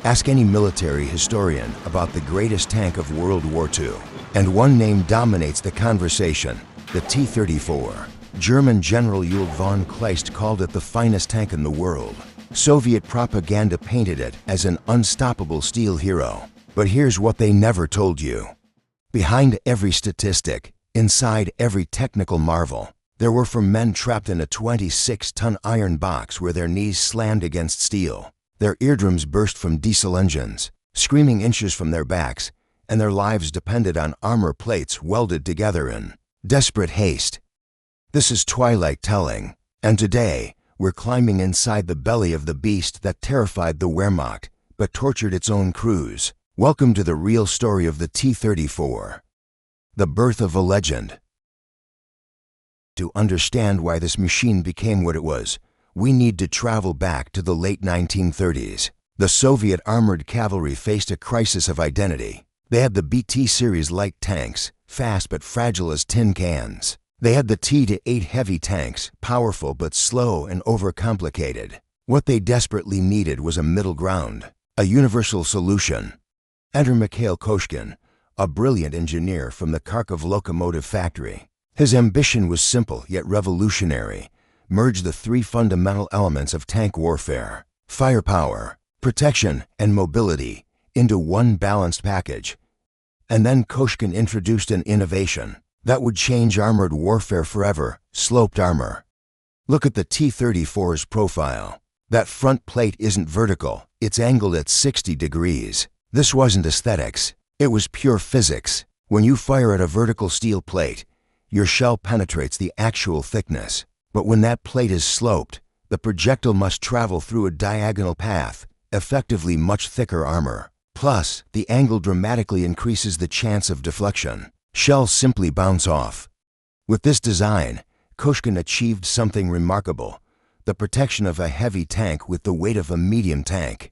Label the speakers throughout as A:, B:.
A: Ask any military historian about the greatest tank of World War II, and one name dominates the conversation: the T-34. German General Uhl von Kleist called it the finest tank in the world. Soviet propaganda painted it as an unstoppable steel hero. But here's what they never told you. Behind every statistic, inside every technical marvel, there were four men trapped in a 26-ton iron box where their knees slammed against steel. Their eardrums burst from diesel engines, screaming inches from their backs, and their lives depended on armor plates welded together in desperate haste. This is Twilight telling, and today, we're climbing inside the belly of the beast that terrified the Wehrmacht, but tortured its own crews. Welcome to the real story of the T-34. The birth of a legend. To understand why this machine became what it was, we need to travel back to the late 1930s. The Soviet armored cavalry faced a crisis of identity. They had the BT series light tanks, fast but fragile as tin cans. They had the T-8 heavy tanks, powerful but slow and overcomplicated. What they desperately needed was a middle ground, a universal solution. Enter Mikhail Koshkin, a brilliant engineer from the Kharkov locomotive factory. His ambition was simple yet revolutionary: merge the three fundamental elements of tank warfare: firepower, protection, and mobility into one balanced package. And then Koshkin introduced an innovation that would change armored warfare forever: sloped armor. Look at the T-34's profile. That front plate isn't vertical, it's angled at 60 degrees. This wasn't aesthetics, it was pure physics. When you fire at a vertical steel plate, your shell penetrates the actual thickness. But when that plate is sloped, the projectile must travel through a diagonal path, effectively much thicker armor. Plus, the angle dramatically increases the chance of deflection. Shells simply bounce off. With this design, Koshkin achieved something remarkable: the protection of a heavy tank with the weight of a medium tank.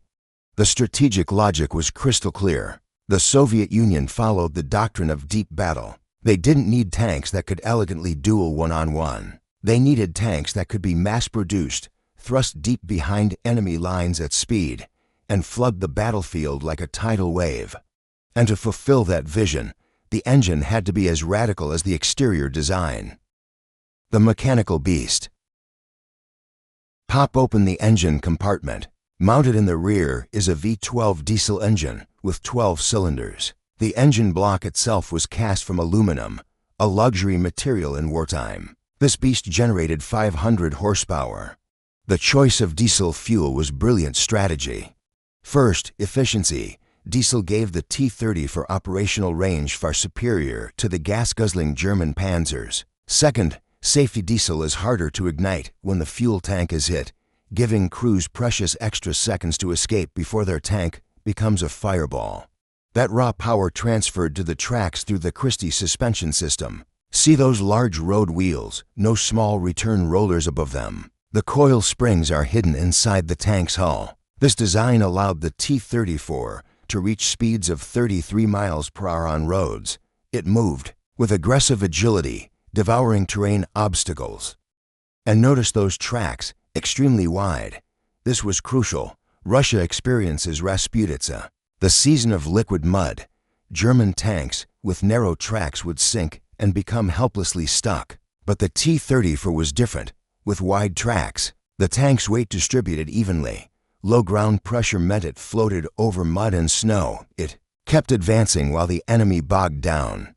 A: The strategic logic was crystal clear. The Soviet Union followed the doctrine of deep battle. They didn't need tanks that could elegantly duel one-on-one. They needed tanks that could be mass-produced, thrust deep behind enemy lines at speed, and flood the battlefield like a tidal wave. And to fulfill that vision, the engine had to be as radical as the exterior design. The mechanical beast. Pop open the engine compartment. Mounted in the rear is a V12 diesel engine with 12 cylinders. The engine block itself was cast from aluminum, a luxury material in wartime. This beast generated 500 horsepower. The choice of diesel fuel was brilliant strategy. First, efficiency. Diesel gave the T-34 operational range far superior to the gas-guzzling German panzers. Second, safety. Diesel is harder to ignite when the fuel tank is hit, giving crews precious extra seconds to escape before their tank becomes a fireball. That raw power transferred to the tracks through the Christie suspension system. See those large road wheels, no small return rollers above them. The coil springs are hidden inside the tank's hull. This design allowed the T-34 to reach speeds of 33 miles per hour on roads. It moved with aggressive agility, devouring terrain obstacles. And notice those tracks, extremely wide. This was crucial. Russia experiences Rasputitsa, the season of liquid mud. German tanks with narrow tracks would sink and become helplessly stuck. But the T-34 was different. With wide tracks, the tank's weight distributed evenly. Low ground pressure meant it floated over mud and snow. It kept advancing while the enemy bogged down.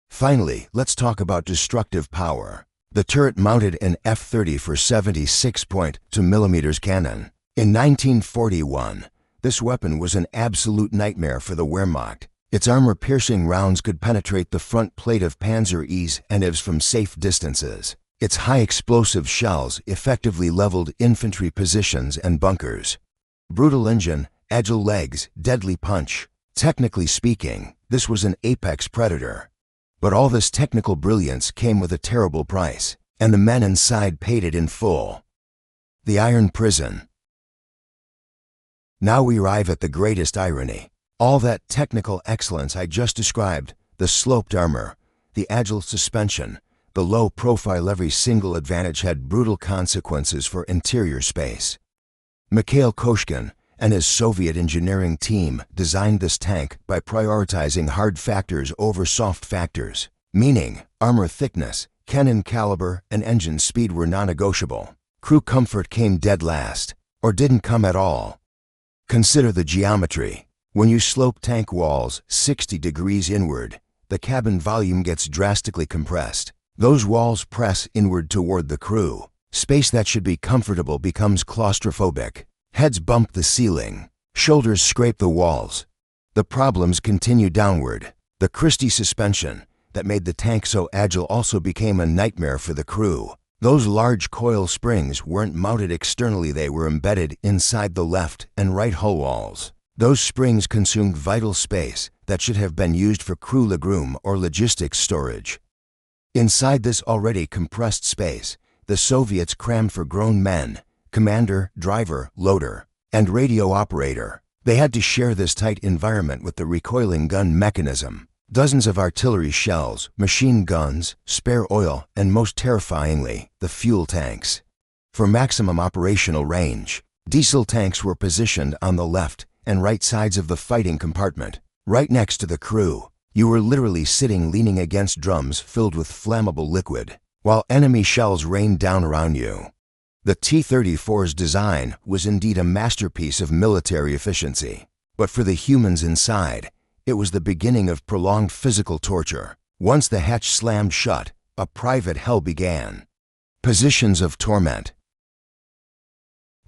A: Finally, let's talk about destructive power. The turret mounted an F-34 76.2 mm cannon. In 1941, this weapon was an absolute nightmare for the Wehrmacht. Its armor-piercing rounds could penetrate the front plate of Panzer Es and Ivs from safe distances. Its high-explosive shells effectively leveled infantry positions and bunkers. Brutal engine, agile legs, deadly punch. Technically speaking, this was an apex predator. But all this technical brilliance came with a terrible price, and the men inside paid it in full. The Iron Prison. Now we arrive at the greatest irony. All that technical excellence I just described, the sloped armor, the agile suspension, the low profile, every single advantage had brutal consequences for interior space. Mikhail Koshkin, and his Soviet engineering team designed this tank by prioritizing hard factors over soft factors, meaning armor thickness, cannon caliber, and engine speed were non-negotiable. Crew comfort came dead last, or didn't come at all. Consider the geometry. When you slope tank walls 60 degrees inward, the cabin volume gets drastically compressed. Those walls press inward toward the crew. Space that should be comfortable becomes claustrophobic. Heads bump the ceiling. Shoulders scrape the walls. The problems continue downward. The Christie suspension that made the tank so agile also became a nightmare for the crew. Those large coil springs weren't mounted externally, they were embedded inside the left and right hull walls. Those springs consumed vital space that should have been used for crew legroom or logistics storage. Inside this already compressed space, the Soviets crammed for grown men, commander, driver, loader, and radio operator. They had to share this tight environment with the recoiling gun mechanism. Dozens of artillery shells, machine guns, spare oil, and most terrifyingly, the fuel tanks. For maximum operational range, diesel tanks were positioned on the left and right sides of the fighting compartment, right next to the crew. You were literally sitting leaning against drums filled with flammable liquid, while enemy shells rained down around you. The T-34's design was indeed a masterpiece of military efficiency, but for the humans inside, it was the beginning of prolonged physical torture. Once the hatch slammed shut, a private hell began. Positions of torment.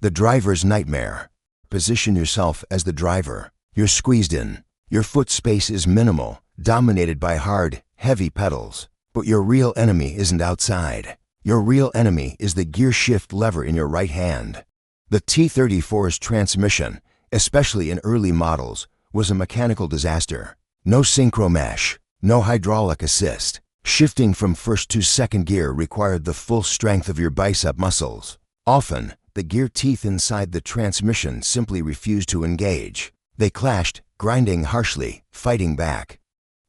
A: The driver's nightmare. Position yourself as the driver. You're squeezed in. Your foot space is minimal, dominated by hard, heavy pedals. But your real enemy isn't outside. Your real enemy is the gear shift lever in your right hand. The T-34's transmission, especially in early models, was a mechanical disaster. No synchro mesh, no hydraulic assist. Shifting from first to second gear required the full strength of your bicep muscles. Often, the gear teeth inside the transmission simply refused to engage. They clashed, grinding harshly, fighting back.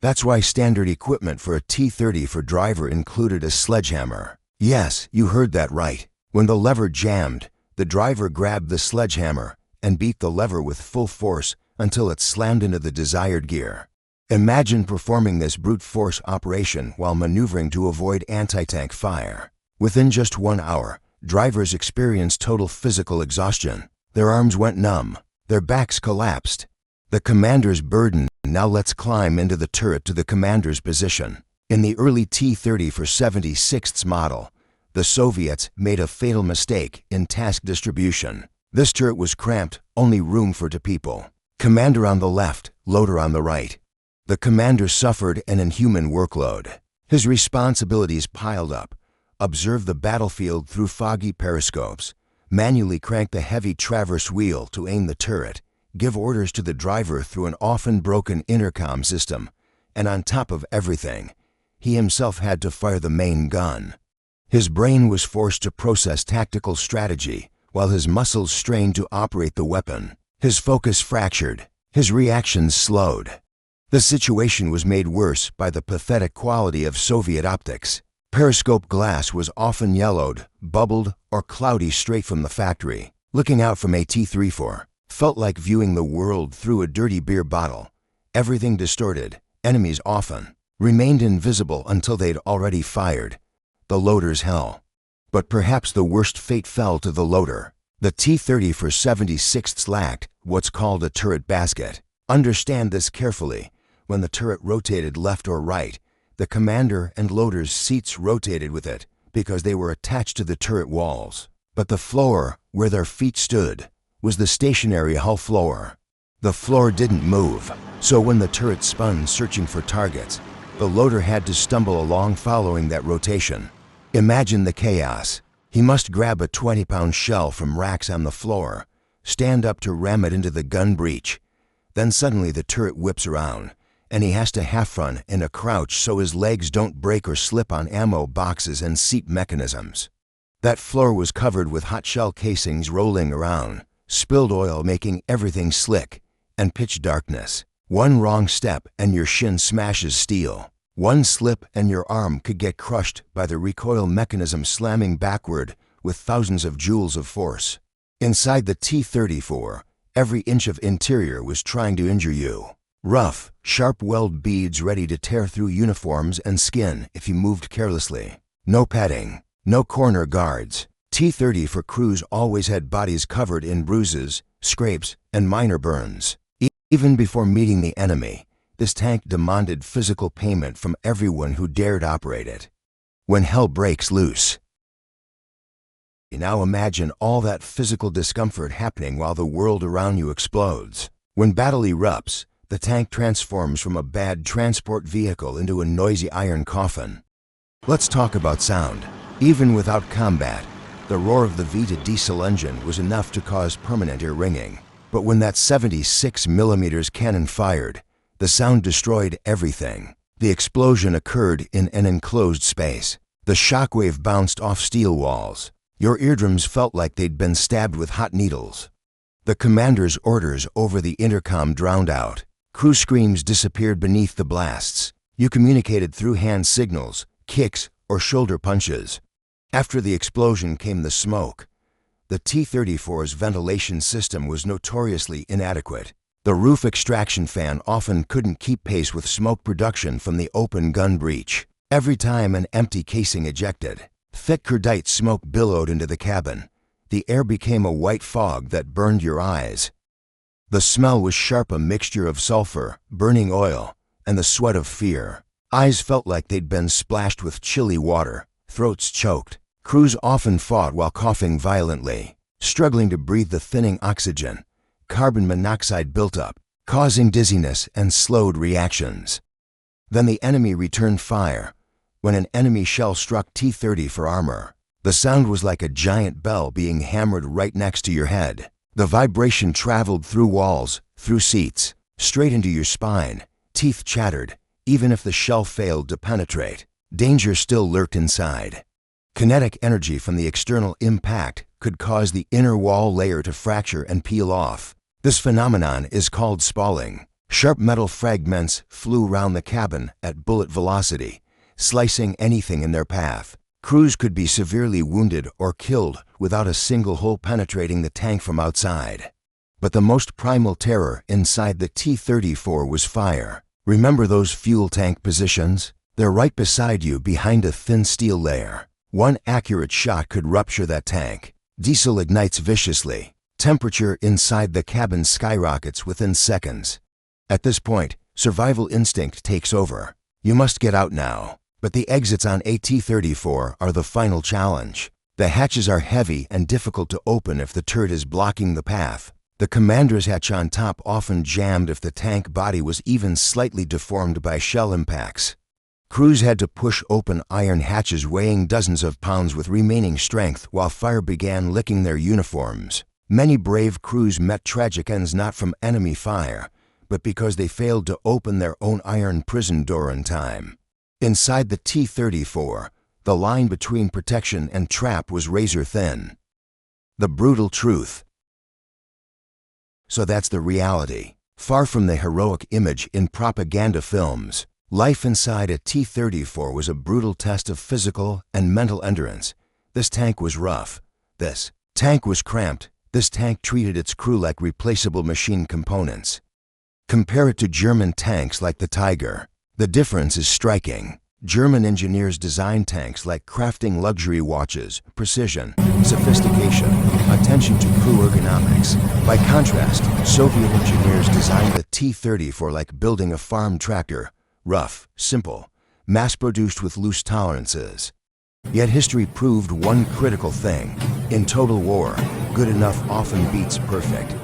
A: That's why standard equipment for a T-34 driver included a sledgehammer. Yes, you heard that right. When the lever jammed, the driver grabbed the sledgehammer and beat the lever with full force until it slammed into the desired gear. Imagine performing this brute force operation while maneuvering to avoid anti-tank fire. Within just 1 hour, drivers experienced total physical exhaustion. Their arms went numb. Their backs collapsed. The commander's burden. Now let's climb into the turret to the commander's position. In the early T-34 76th model, the Soviets made a fatal mistake in task distribution. This turret was cramped, only room for 2 people. Commander on the left, loader on the right. The commander suffered an inhuman workload. His responsibilities piled up. Observe the battlefield through foggy periscopes. Manually crank the heavy traverse wheel to aim the turret. Give orders to the driver through an often broken intercom system. And on top of everything, he himself had to fire the main gun. His brain was forced to process tactical strategy, while his muscles strained to operate the weapon. His focus fractured. His reactions slowed. The situation was made worse by the pathetic quality of Soviet optics. Periscope glass was often yellowed, bubbled, or cloudy straight from the factory. Looking out from a T-34 felt like viewing the world through a dirty beer bottle. Everything distorted. Enemies often remained invisible until they'd already fired. The loader's hell. But perhaps the worst fate fell to the loader. The T-34 76 lacked what's called a turret basket. Understand this carefully. When the turret rotated left or right, the commander and loader's seats rotated with it because they were attached to the turret walls. But the floor, where their feet stood, was the stationary hull floor. The floor didn't move, so when the turret spun searching for targets, the loader had to stumble along following that rotation. Imagine the chaos. He must grab a 20-pound shell from racks on the floor, stand up to ram it into the gun breech. Then suddenly the turret whips around, and he has to half-run in a crouch so his legs don't break or slip on ammo boxes and seat mechanisms. That floor was covered with hot shell casings rolling around, spilled oil making everything slick, and pitch darkness. One wrong step and your shin smashes steel. One slip and your arm could get crushed by the recoil mechanism slamming backward with thousands of joules of force. Inside the T-34, Every inch of interior was trying to injure you. Rough, sharp weld beads ready to tear through uniforms and skin if you moved carelessly. No padding, no corner guards. T-34 crews always had bodies covered in bruises, scrapes, and minor burns. Even before meeting the enemy, this tank demanded physical payment from everyone who dared operate it. When hell breaks loose. Now imagine all that physical discomfort happening while the world around you explodes. When battle erupts, the tank transforms from a bad transport vehicle into a noisy iron coffin. Let's talk about sound. Even without combat, the roar of the V8 diesel engine was enough to cause permanent ear ringing. But when that 76mm cannon fired, the sound destroyed everything. The explosion occurred in an enclosed space. The shockwave bounced off steel walls. Your eardrums felt like they'd been stabbed with hot needles. The commander's orders over the intercom drowned out. Crew screams disappeared beneath the blasts. You communicated through hand signals, kicks, or shoulder punches. After the explosion came the smoke. The T-34's ventilation system was notoriously inadequate. The roof extraction fan often couldn't keep pace with smoke production from the open gun breech. Every time an empty casing ejected, thick cordite smoke billowed into the cabin. The air became a white fog that burned your eyes. The smell was sharp, a mixture of sulfur, burning oil, and the sweat of fear. Eyes felt like they'd been splashed with chilly water, throats choked. Crews often fought while coughing violently, struggling to breathe the thinning oxygen. Carbon monoxide built up, causing dizziness and slowed reactions. Then the enemy returned fire. When an enemy shell struck T-34 armor, the sound was like a giant bell being hammered right next to your head. The vibration traveled through walls, through seats, straight into your spine. Teeth chattered. Even if the shell failed to penetrate, danger still lurked inside. Kinetic energy from the external impact could cause the inner wall layer to fracture and peel off. This phenomenon is called spalling. Sharp metal fragments flew round the cabin at bullet velocity, slicing anything in their path. Crews could be severely wounded or killed without a single hole penetrating the tank from outside. But the most primal terror inside the T-34 was fire. Remember those fuel tank positions? They're right beside you behind a thin steel layer. One accurate shot could rupture that tank. Diesel ignites viciously. Temperature inside the cabin skyrockets within seconds. At this point, survival instinct takes over. You must get out now. But the exits on a T-34 are the final challenge. The hatches are heavy and difficult to open if the turret is blocking the path. The commander's hatch on top often jammed if the tank body was even slightly deformed by shell impacts. Crews had to push open iron hatches weighing dozens of pounds with remaining strength while fire began licking their uniforms. Many brave crews met tragic ends not from enemy fire, but because they failed to open their own iron prison door in time. Inside the T-34, the line between protection and trap was razor thin. The brutal truth. So that's the reality. Far from the heroic image in propaganda films, life inside a T-34 was a brutal test of physical and mental endurance. This tank was rough. This tank was cramped. This tank treated its crew like replaceable machine components. Compare it to German tanks like the Tiger. The difference is striking. German engineers designed tanks like crafting luxury watches, precision, sophistication, attention to crew ergonomics. By contrast, Soviet engineers designed the T-34 like building a farm tractor, rough, simple, mass-produced with loose tolerances. Yet history proved one critical thing. In total war, good enough often beats perfect.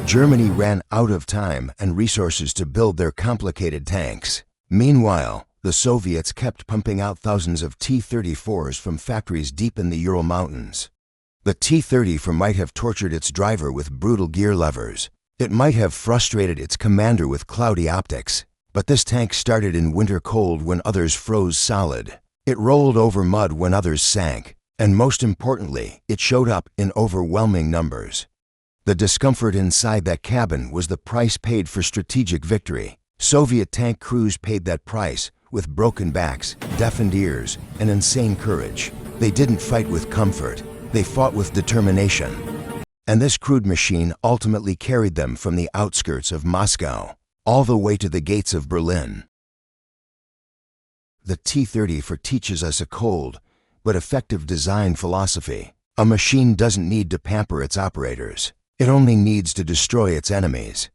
A: Germany ran out of time and resources to build their complicated tanks. Meanwhile, the Soviets kept pumping out thousands of T-34s from factories deep in the Ural Mountains. The T-34 might have tortured its driver with brutal gear levers. It might have frustrated its commander with cloudy optics. But this tank started in winter cold when others froze solid. It rolled over mud when others sank. And most importantly, it showed up in overwhelming numbers. The discomfort inside that cabin was the price paid for strategic victory. Soviet tank crews paid that price with broken backs, deafened ears, and insane courage. They didn't fight with comfort. They fought with determination. And this crude machine ultimately carried them from the outskirts of Moscow all the way to the gates of Berlin. The T-34 teaches us a cold but effective design philosophy. A machine doesn't need to pamper its operators. It only needs to destroy its enemies.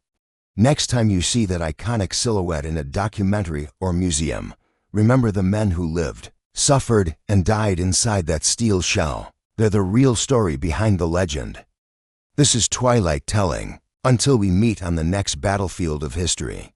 A: Next time you see that iconic silhouette in a documentary or museum, remember the men who lived, suffered, and died inside that steel shell. They're the real story behind the legend. This is Twilight Telling. Until we meet on the next battlefield of history.